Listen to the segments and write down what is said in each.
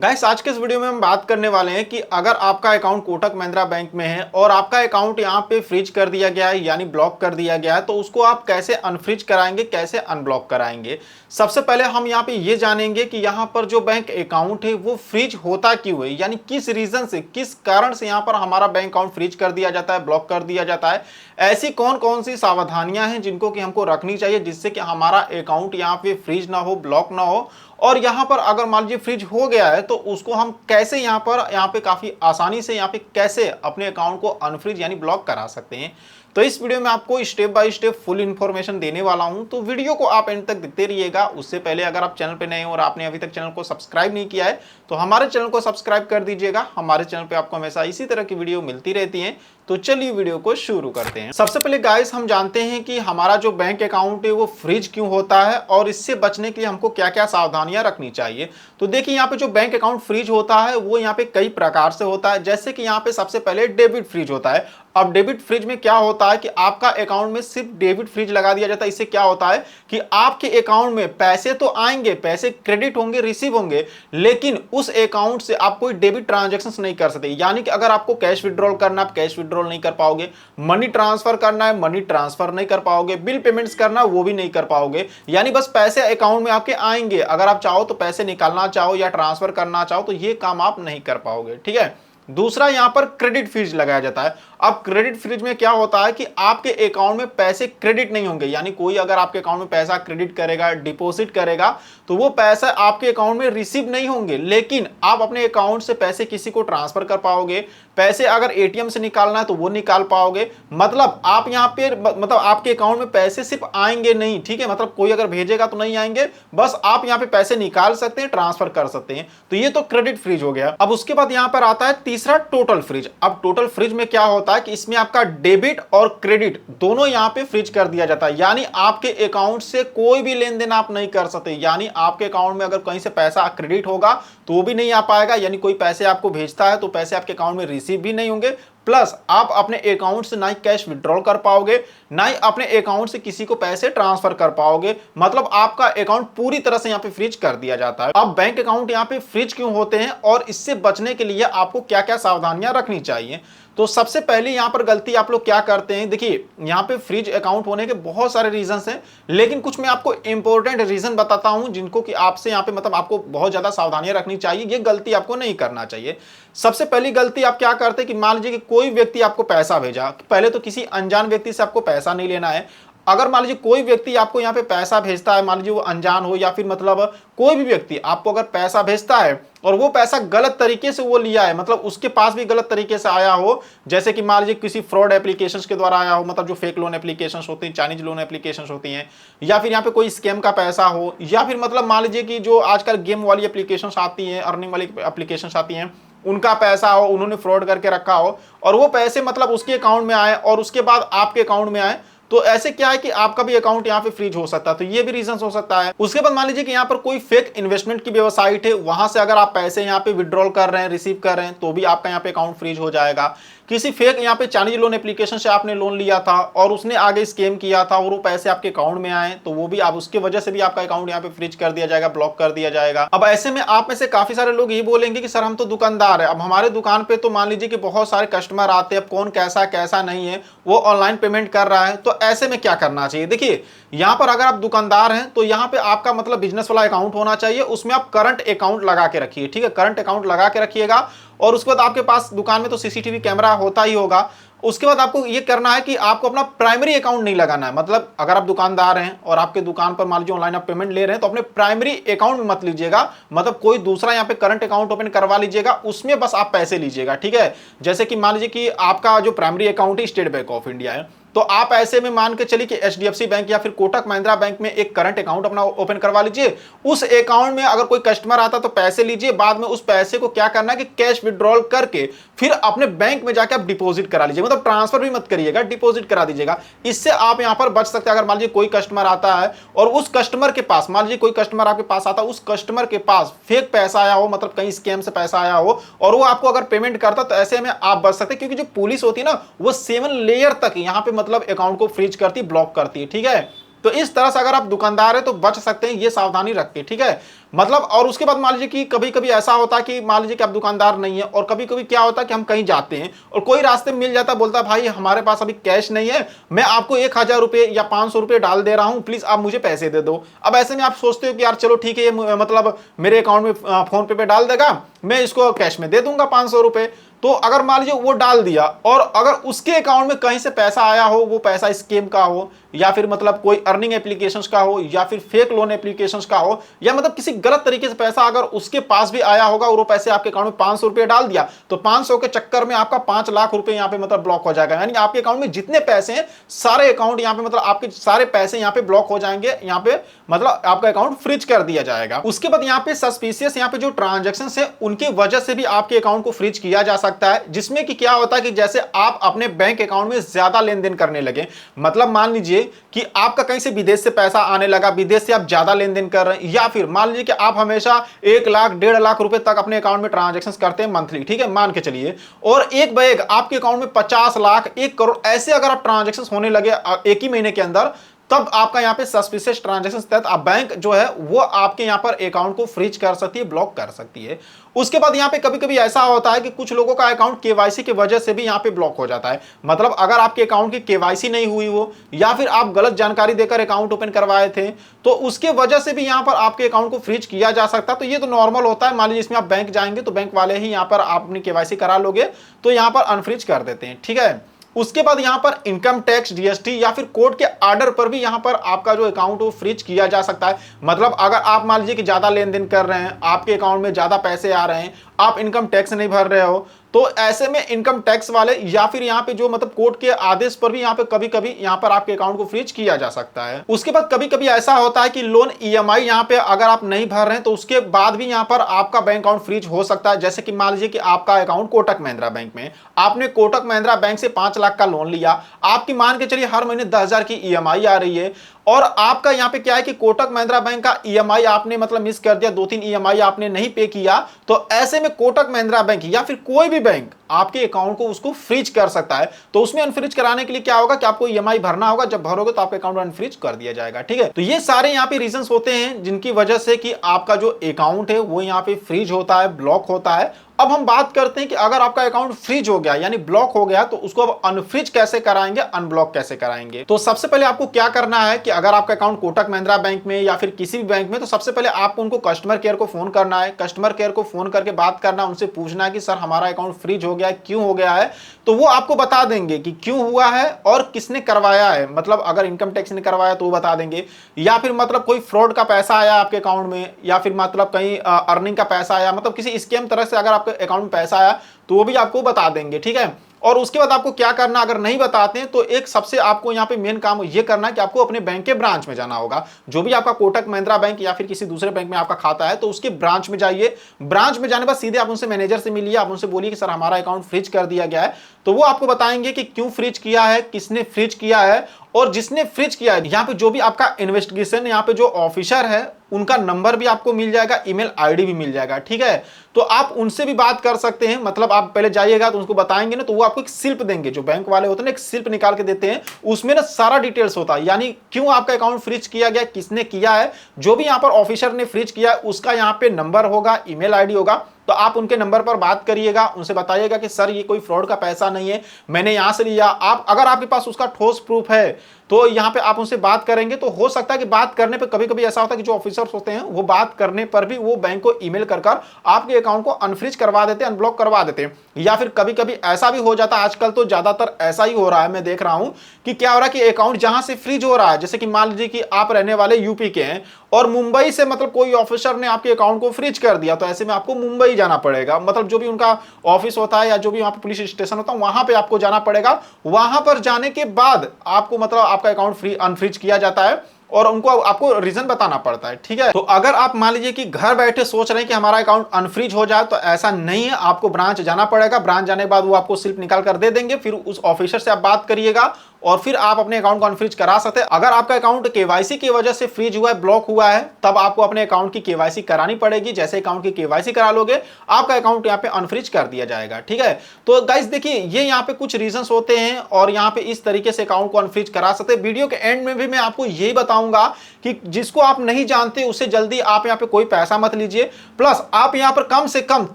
Guys, आज के इस वीडियो में हम बात करने वाले हैं कि अगर आपका अकाउंट कोटक महिंद्रा बैंक में है और आपका अकाउंट यहाँ पे फ्रीज कर दिया गया है यानी ब्लॉक कर दिया गया है, तो उसको आप कैसे अनफ्रीज कराएंगे, कैसे अनब्लॉक कराएंगे। सबसे पहले हम यहाँ पे ये जानेंगे कि यहाँ पर जो बैंक अकाउंट है वो फ्रीज होता क्यों है, यानी किस रीजन से, किस कारण से यहाँ पर हमारा बैंक अकाउंट फ्रीज कर दिया जाता है, ब्लॉक कर दिया जाता है। ऐसी कौन कौन सी सावधानियां हैं जिनको कि हमको रखनी चाहिए जिससे कि हमारा अकाउंट यहाँ पे फ्रीज ना हो, ब्लॉक ना हो। और यहाँ पर अगर मान लीजिए फ्रीज हो गया है तो उसको हम कैसे यहाँ पे काफी आसानी से यहाँ पे कैसे अपने अकाउंट को अनफ्रीज यानी ब्लॉक करा सकते हैं। तो इस वीडियो में आपको step by step full information देने वाला हूं, तो वीडियो को आप एंड तक देखते रहिएगा। उससे पहले अगर आप चैनल पे नए हो और आपने अभी तक चैनल को सब्सक्राइब नहीं किया है तो हमारे चैनल को सब्सक्राइब कर दीजिएगा। हमारे चैनल पे आपको हमेशा इसी तरह की वीडियो मिलती रहती है। तो चलिए वीडियो को शुरू करते हैं। सबसे पहले गाइस, हम जानते हैं कि हमारा जो बैंक अकाउंट है वो फ्रीज क्यों होता है और इससे बचने के लिए हमको क्या क्या सावधानियां रखनी चाहिए। तो देखिए, यहाँ पे जो बैंक अकाउंट फ्रीज होता है वो यहाँ पे कई प्रकार से होता है। जैसे कि यहाँ पे सबसे पहले डेबिट फ्रीज होता है। अब डेबिट फ्रीज में क्या होता है कि आपका अकाउंट में सिर्फ डेबिट फ्रीज लगा दिया जाता है। इससे क्या होता है कि आपके अकाउंट में पैसे तो आएंगे, पैसे क्रेडिट होंगे, रिसीव होंगे, लेकिन उस अकाउंट से आप कोई डेबिट ट्रांजैक्शंस नहीं कर सकते। यानी कि अगर आपको कैश विड्रॉल करना, आप कैश विड्रॉल नहीं कर पाओगे, मनी ट्रांसफर करना है, मनी ट्रांसफर नहीं कर पाओगे, बिल पेमेंट्स करना वो भी नहीं कर पाओगे। यानी बस पैसे अकाउंट में आपके आएंगे, अगर आप चाहो तो पैसे निकालना चाहो या ट्रांसफर करना चाहो तो ये काम आप नहीं कर पाओगे। ठीक है। दूसरा, यहां पर क्रेडिट फ्रीज लगाया जाता है। अब क्रेडिट फ्रीज में क्या होता है कि आपके अकाउंट में पैसे क्रेडिट नहीं होंगे, यानी कोई अगर आपके अकाउंट में पैसा क्रेडिट करेगा, डिपॉजिट करेगा, तो वो पैसा आपके अकाउंट में रिसीव नहीं होंगे, लेकिन आप अपने अकाउंट से पैसे किसी को ट्रांसफर कर पाओगे। पैसे अगर एटीएम से निकालना है तो वो निकाल पाओगे। मतलब आप यहाँ पे मतलब आपके अकाउंट में पैसे सिर्फ आएंगे नहीं, ठीक है, मतलब कोई अगर भेजेगा तो नहीं आएंगे, बस आप यहाँ पे पैसे निकाल सकते हैं, ट्रांसफर कर सकते हैं। तो ये तो क्रेडिट फ्रीज हो गया। अब उसके बाद यहाँ पर आता है तीसरा, टोटल फ्रीज। अब टोटल फ्रीज में क्या होता है कि इसमें आपका डेबिट और क्रेडिट दोनों यहां पे फ्रीज कर दिया जाता है। यानी आपके अकाउंट से कोई भी लेन देन आप नहीं कर सकते। यानी आपके अकाउंट में अगर कहीं से पैसा क्रेडिट होगा तो वो भी नहीं आ पाएगा, यानी कोई पैसे आपको भेजता है तो पैसे आपके अकाउंट में रिसीव भी नहीं होंगे। प्लस आप अपने अकाउंट से ना ही कैश विड्रॉल कर पाओगे, ना ही अपने अकाउंट से किसी को पैसे ट्रांसफर कर पाओगे। मतलब आपका अकाउंट पूरी तरह से यहाँ पे फ्रीज कर दिया जाता है। अब बैंक अकाउंट यहाँ पे फ्रीज क्यों होते हैं और इससे बचने के लिए आपको क्या क्या सावधानियां रखनी चाहिए। तो सबसे पहले यहाँ पर गलती आप लोग क्या करते हैं, देखिए यहाँ पे फ्रीज अकाउंट होने के बहुत सारे रीजंस हैं, लेकिन कुछ मैं आपको इंपॉर्टेंट रीजन बताता हूं जिनको कि आपसे यहाँ पे मतलब आपको बहुत ज्यादा सावधानियां रखनी चाहिए। ये गलती आपको नहीं करना चाहिए। सबसे पहली गलती आप क्या करते हैं कि मान लीजिए कि कोई व्यक्ति आपको पैसा भेजा, पहले तो किसी अनजान व्यक्ति से आपको पैसा नहीं लेना है। अगर मान लीजिए कोई व्यक्ति आपको यहाँ पे पैसा भेजता है, मान लीजिए वो अनजान हो या फिर मतलब कोई भी व्यक्ति आपको अगर पैसा भेजता है और वो पैसा गलत तरीके से वो लिया है, मतलब उसके पास भी गलत तरीके से आया हो, जैसे कि मान लीजिए किसी फ्रॉड एप्लीकेशंस के द्वारा आया हो, मतलब जो फेक लोन एप्लीकेशंस होती हैं, चाइनीज लोन एप्लीकेशंस होती हैं, या फिर यहाँ पे कोई स्कैम का पैसा हो, या फिर मतलब मान लीजिए कि जो आजकल गेम वाली एप्लीकेशंस आती हैं, अर्निंग वाली एप्लीकेशंस आती हैं, उनका पैसा हो, उन्होंने फ्रॉड करके रखा हो और वो पैसे मतलब उसके अकाउंट में आए और उसके बाद आपके अकाउंट में आए, तो ऐसे क्या है कि आपका भी अकाउंट यहाँ पे फ्रीज हो सकता है। तो ये भी रीजन हो सकता है। उसके बाद मान लीजिए कि यहाँ पर कोई फेक इन्वेस्टमेंट की वेबसाइट है, वहां से अगर आप पैसे यहाँ पे विड्रॉल कर रहे हैं, रिसीव कर रहे हैं, तो भी आपका यहाँ पे अकाउंट फ्रीज हो जाएगा। किसी फेक यहाँ पे चाइनीज लोन एप्लीकेशन से आपने लोन लिया था और उसने आगे स्कैम किया था और वो पैसे आपके अकाउंट में आए, तो वो भी आप उसके वजह से भी आपका अकाउंट यहाँ पे फ्रीज कर दिया जाएगा, ब्लॉक कर दिया जाएगा। अब ऐसे में आप में से काफी सारे लोग ये बोलेंगे कि सर हम तो दुकानदार है, अब हमारे दुकान पे तो मान लीजिए कि बहुत सारे कस्टमर आते हैं, कौन कैसा कैसा नहीं है वो ऑनलाइन पेमेंट कर रहा है, तो ऐसे में क्या करना चाहिए। देखिए यहाँ पर अगर आप दुकानदार हैं तो यहाँ पे आपका मतलब बिजनेस वाला अकाउंट होना चाहिए, उसमें आप करंट अकाउंट लगा के रखिए। ठीक है, करंट अकाउंट लगा के रखिएगा और उसके बाद आपके पास दुकान में तो सीसीटीवी कैमरा होता ही होगा। उसके बाद आपको ये करना है कि आपको अपना प्राइमरी अकाउंट नहीं लगाना है। मतलब अगर आप दुकानदार हैं और आपके दुकान पर मान लीजिए ऑनलाइन आप पेमेंट ले रहे हैं तो अपने प्राइमरी अकाउंट में मत लीजिएगा, मतलब कोई दूसरा यहाँ पे करंट अकाउंट ओपन करवा लीजिएगा, उसमें बस आप पैसे लीजिएगा। ठीक है, जैसे कि मान लीजिए कि आपका जो प्राइमरी अकाउंट है स्टेट बैंक ऑफ इंडिया है, तो आप ऐसे में मान के चलिए कि एचडीएफसी बैंक या फिर कोटक महिंद्रा बैंक में एक करंट अकाउंट अपना ओपन करवा लीजिए। उस अकाउंट में अगर कोई कस्टमर आता तो पैसे लीजिए, बाद में उस पैसे को क्या करना है कि कैश विड्रॉल करके फिर अपने बैंक में जाके आप डिपॉजिट करा लीजिए। मतलब ट्रांसफर भी मत करिएगा, डिपॉजिट करा दीजिएगा। इससे आप यहां पर बच सकते हैं। अगर मान लीजिए कोई कस्टमर आता है और उस कस्टमर के पास, मान लीजिए कोई कस्टमर आपके पास आता है, उस कस्टमर के पास फेक पैसा आया हो, मतलब कहीं स्कैम से पैसा आया हो और वो आपको अगर पेमेंट करता, तो ऐसे में आप बच सकते हैं। क्योंकि जो पुलिस होती है ना, वो 7 लेयर तक यहाँ पे मतलब अकाउंट को फ्रीज करती, ब्लॉक करती है। ठीक है, तो इस तरह से अगर आप दुकानदार है तो बच सकते हैं, ये सावधानी रख के, ठीक है। मतलब और उसके बाद मान लीजिए कि कभी कभी ऐसा होता है कि मान लीजिए कि आप दुकानदार नहीं है और कभी कभी क्या होता है कि हम कहीं जाते हैं और कोई रास्ते में मिल जाता है, बोलता है भाई हमारे पास अभी कैश नहीं है, मैं आपको 1000 रुपये या 500 रुपये डाल दे रहा हूं, प्लीज आप मुझे पैसे दे दो। अब ऐसे में आप सोचते हो कि यार चलो ठीक है, ये मतलब मेरे अकाउंट में फोन पे डाल देगा, मैं इसको कैश में दे दूंगा 500 रुपये। तो अगर मान लीजिए वो डाल दिया और अगर उसके अकाउंट में कहीं से पैसा आया हो, वो पैसा स्कैम का हो या फिर मतलब कोई अर्निंग एप्लीकेशंस का हो या फिर फेक लोन एप्लीकेशंस का हो या मतलब किसी गलत तरीके से पैसा अगर उसके पास भी आया होगा और वो पैसे आपके अकाउंट में 500 रुपये डाल दिया, तो 500 के चक्कर में आपका 5 लाख रुपए यहाँ पे मतलब ब्लॉक हो जाएगा। यानी आपके अकाउंट में जितने पैसे हैं सारे अकाउंट यहाँ पे मतलब आपके सारे पैसे यहाँ पे ब्लॉक हो जाएंगे, यहाँ पे मतलब आपका अकाउंट फ्रीज कर दिया जाएगा। उसके बाद यहाँ पे सस्पिशियस यहाँ पे जो ट्रांजेक्शन है उनकी वजह से भी आपके अकाउंट को फ्रीज किया जा सकता है, जिसमें कि क्या होता है कि जैसे आप अपने बैंक अकाउंट में ज्यादा लेन देन करने लगे, मतलब मान लीजिए कि आपका कहीं से विदेश से पैसा आने लगा, विदेश से आप ज्यादा लेन देन कर रहे हैं, या फिर मान लीजिए कि आप हमेशा 1 लाख 1.5 लाख रुपए तक अपने अकाउंट में ट्रांजेक्शन करते हैं मंथली, ठीक है, मान के चलिए, और एक बैग आपके अकाउंट में 50 लाख 1 करोड़ ऐसे अगर आप ट्रांजेक्शन होने लगे एक ही महीने के अंदर, तब आपका यहां पे सस्पिशियस ट्रांजैक्शन तहत आप बैंक जो है वो आपके यहां पर अकाउंट को फ्रीज कर सकती है, ब्लॉक कर सकती है। उसके बाद यहां पे कभी कभी ऐसा होता है कि कुछ लोगों का अकाउंट केवाईसी की वजह से भी यहां पे ब्लॉक हो जाता है। मतलब अगर आपके अकाउंट की केवाईसी नहीं हुई हो या फिर आप गलत जानकारी देकर अकाउंट ओपन करवाए थे, तो उसके वजह से भी यहां पर आपके अकाउंट को फ्रीज किया जा सकता है। तो ये तो नॉर्मल होता है, मान लीजिए इसमें आप बैंक जाएंगे तो बैंक वाले ही यहां पर आप अपनी केवाईसी करा लोगे तो यहां पर अनफ्रीज कर देते हैं, ठीक है। उसके बाद यहां पर इनकम टैक्स, जीएसटी या फिर कोर्ट के ऑर्डर पर भी यहां पर आपका जो अकाउंट वो फ्रीज किया जा सकता है। मतलब अगर आप मान लीजिए कि ज्यादा लेन देन कर रहे हैं, आपके अकाउंट में ज्यादा पैसे आ रहे हैं, आप इनकम टैक्स नहीं भर रहे हो, तो ऐसे में इनकम टैक्स वाले या फिर यहाँ पे जो मतलब कोर्ट के आदेश पर भी यहाँ पे कभी कभी यहाँ पर आपके अकाउंट को फ्रीज किया जा सकता है। उसके बाद कभी कभी ऐसा होता है कि लोन ईएमआई यहाँ पे अगर आप नहीं भर रहे हैं तो उसके बाद भी यहाँ पर आपका बैंक अकाउंट फ्रीज हो सकता है। जैसे कि मान लीजिए कि आपका अकाउंट कोटक महिंद्रा बैंक में, आपने कोटक महिंद्रा बैंक से 5 लाख का लोन लिया, आपकी मान के चलिए हर महीने 10,000 की ईएमआई आ रही है और आपका यहाँ पे क्या है कि कोटक महिंद्रा बैंक का ईएमआई आपने मतलब मिस कर दिया, 2-3 ईएमआई आपने नहीं पे किया, तो ऐसे में कोटक महिंद्रा बैंक या फिर कोई भी बैंक आपके अकाउंट को उसको फ्रीज कर सकता है। तो उसमें अनफ्रीज कराने के लिए क्या होगा कि आपको ईएमआई भरना होगा, जब भरोगे तो आपका अकाउंट अनफ्रीज कर दिया जाएगा, ठीक है। तो ये सारे यहाँ पे रीजंस होते हैं जिनकी वजह से कि आपका जो अकाउंट है वो यहाँ पे फ्रीज होता है, ब्लॉक होता है। अब हम बात करते हैं कि अगर आपका अकाउंट फ्रीज हो गया यानी ब्लॉक हो गया तो उसको अब अनफ्रीज कैसे कराएंगे, अनब्लॉक कैसे कराएंगे। तो सबसे पहले आपको क्या करना है कि अगर आपका अकाउंट कोटक महिंद्रा बैंक में या फिर किसी भी बैंक में, तो सबसे पहले आपको उनको कस्टमर केयर को फोन करना है। कस्टमर केयर को फोन करके बात करना, उनसे पूछना है कि सर हमारा अकाउंट फ्रीज हो गया है, क्यों हो गया है। तो वो आपको बता देंगे कि क्यों हुआ है और किसने करवाया है। मतलब अगर इनकम टैक्स ने करवाया तो वो बता देंगे, या फिर मतलब कोई फ्रॉड का पैसा आया आपके अकाउंट में, या फिर मतलब कहीं अर्निंग का पैसा आया, मतलब किसी स्कैम तरह से अगर आपके अकाउंट में पैसा आया तो वो भी आपको बता देंगे, ठीक है। और उसके बाद आपको क्या करना, अगर नहीं बताते हैं तो एक सबसे आपको यहाँ पे मेन काम ये करना है कि आपको अपने बैंक के ब्रांच में जाना होगा। जो भी आपका कोटक महिंद्रा बैंक या फिर किसी दूसरे बैंक में आपका खाता है तो उसके ब्रांच में जाइए। ब्रांच में जाने बाद सीधे आप उनसे मैनेजर से मिलिए, आप उनसे बोलिए कि सर हमारा अकाउंट फ्रीज कर दिया गया है। तो वो आपको बताएंगे कि क्यों फ्रीज किया है, किसने फ्रीज किया है, और जिसने फ्रीज किया है यहाँ पे जो भी आपका इन्वेस्टिगेशन यहाँ पे जो ऑफिसर है उनका नंबर भी आपको मिल जाएगा, ईमेल आईडी भी मिल जाएगा, ठीक है। तो आप उनसे भी बात कर सकते हैं। मतलब आप पहले जाइएगा तो उनको बताएंगे ना, तो वो आपको एक स्लिप देंगे, जो बैंक वाले होते हैं ना एक स्लिप निकाल के देते हैं, उसमें ना सारा डिटेल्स होता है, यानी क्यों आपका अकाउंट फ्रीज किया गया, किसने किया है, जो भी यहाँ पर ऑफिसर ने फ्रीज किया है उसका यहाँ पे नंबर होगा, ईमेल आईडी होगा। तो आप उनके नंबर पर बात करिएगा, उनसे बताइएगा कि सर ये कोई फ्रॉड का पैसा नहीं है, मैंने यहां से लिया। आप अगर आपके पास उसका ठोस प्रूफ है तो यहां पे आप उनसे बात करेंगे। तो हो सकता है कि बात करने पे कभी कभी ऐसा होता है कि जो ऑफिसर्स होते हैं वो बात करने पर भी वो बैंक को ईमेल कर आपके अकाउंट को अनफ्रीज करवा देते हैं, अनब्लॉक करवा देते हैं। या फिर कभी कभी ऐसा भी हो जाता है, आजकल तो ज्यादातर ऐसा ही हो रहा है, मैं देख रहा हूं कि क्या हो रहा है कि अकाउंट जहां से फ्रीज हो रहा है, जैसे कि मान लीजिए कि आप रहने वाले यूपी के हैं और मुंबई से मतलब कोई ऑफिसर ने आपके अकाउंट को फ्रीज कर दिया, तो ऐसे में आपको मुंबई जाना पड़ेगा। मतलब जो भी उनका ऑफिस होता है या जो भी वहां पे पुलिस स्टेशन होता है वहां पे आपको जाना पड़ेगा। वहां पर जाने के बाद आपको मतलब आपका अकाउंट अनफ्रीज किया जाता है और उनको आपको रीजन बताना पड़ता है, ठीक है। तो अगर आप मान लीजिए कि घर बैठे सोच रहे हैं कि हमारा अकाउंट अनफ्रीज हो जाए, तो ऐसा नहीं है, आपको ब्रांच जाना पड़ेगा। ब्रांच जाने के बाद वो आपको स्लिप निकाल कर दे देंगे, फिर उस ऑफिसर से आप बात करिएगा और फिर आप अपने अकाउंट को अनफ्रीज करा सकते हैं। अगर आपका अकाउंट केवाईसी की वजह से फ्रीज हुआ है, ब्लॉक हुआ है, तब आपको अपने अकाउंट की केवाईसी करानी पड़ेगी। जैसे अकाउंट की केवाईसी करा लोगे, आपका अकाउंट यहाँ पे अनफ्रीज कर दिया जाएगा। ठीक है, तो गाइस देखिए ये यहाँ पे कुछ रीजंस होते हैं और यहाँ पे इस तरीके से अकाउंट को अनफ्रीज करा सकते हैं। वीडियो के एंड में भी मैं आपको यही बताऊंगा कि जिसको आप नहीं जानते उससे जल्दी आप यहाँ पे कोई पैसा मत लीजिए। प्लस आप यहाँ पर कम से कम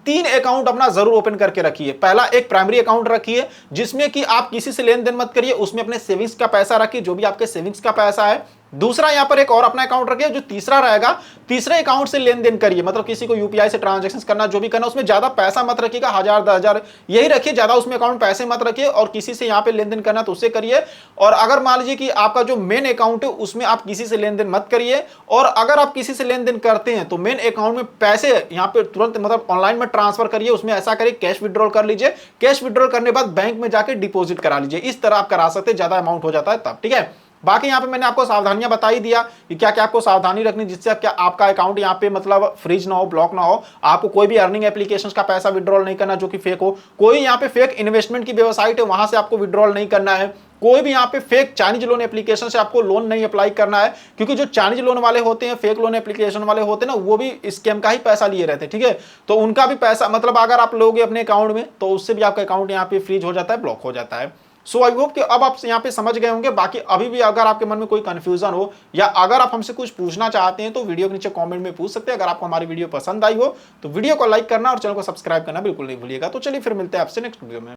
3 अकाउंट अपना जरूर ओपन करके रखिए। पहला एक प्राइमरी अकाउंट रखिए जिसमें कि आप किसी से लेन देन मत करिए, उसमें अपने सेविंग्स का पैसा रखिए, जो भी आपके सेविंग्स का पैसा है। दूसरा यहां पर एक और अपना अकाउंट रखिए, जो तीसरा रहेगा, तीसरे अकाउंट से लेन देन करिए, मतलब किसी को यूपीआई से ट्रांजैक्शन करना, जो भी करना, उसमें ज्यादा पैसा मत रखिएगा, 1000 10,000 यही रखिए, ज्यादा उसमें अकाउंट पैसे मत रखिए। और किसी से यहां पे लेन देन करना तो उससे करिए। और अगर मान लीजिए कि आपका जो मेन अकाउंट है उसमें आप किसी से लेन देन मत करिए। और अगर आप किसी से लेन देन करते हैं तो मेन अकाउंट में पैसे यहां पे तुरंत मतलब ऑनलाइन में ट्रांसफर करिए। उसमें ऐसा करिए कैश विड्रॉल कर लीजिए, कैश विड्रॉल करने के बाद बैंक में जाकर डिपॉजिट करा लीजिए। इस तरह आप करा सकते हैं, ज्यादा अमाउंट हो जाता है तब। ठीक है, बाकी यहाँ पे मैंने आपको सावधानियां बता ही दिया कि क्या क्या आपको सावधानी रखनी, जिससे क्या आपका अकाउंट यहाँ पे मतलब फ्रीज ना हो, ब्लॉक ना हो। आपको कोई भी अर्निंग एप्लीकेशंस का पैसा विड्रॉल नहीं करना जो कि फेक हो। कोई यहाँ पे फेक इन्वेस्टमेंट की वेबसाइट है वहां से आपको विड्रॉल नहीं करना है। कोई भी यहाँ पे फेक चाइनीज लोन एप्लीकेशन से आपको लोन नहीं अप्लाई करना है, क्योंकि जो चाइनीज लोन वाले होते हैं, फेक लोन एप्लीकेशन वाले होते हैं ना, वो भी स्कैम का ही पैसा लिए रहते हैं। ठीक है, तो उनका भी पैसा मतलब अगर आप लोगे अपने अकाउंट में तो उससे भी आपका अकाउंट यहाँ पे फ्रीज हो जाता है, ब्लॉक हो जाता है। सो आई होप कि अब आप यहाँ पे समझ गए होंगे। बाकी अभी भी अगर आपके मन में कोई कंफ्यूजन हो या अगर आप हमसे कुछ पूछना चाहते हैं तो वीडियो के नीचे कमेंट में पूछ सकते हैं। अगर आपको हमारी वीडियो पसंद आई हो तो वीडियो को लाइक करना और चैनल को सब्सक्राइब करना बिल्कुल नहीं भूलिएगा। तो चलिए फिर मिलते हैं आपसे नेक्स्ट वीडियो में।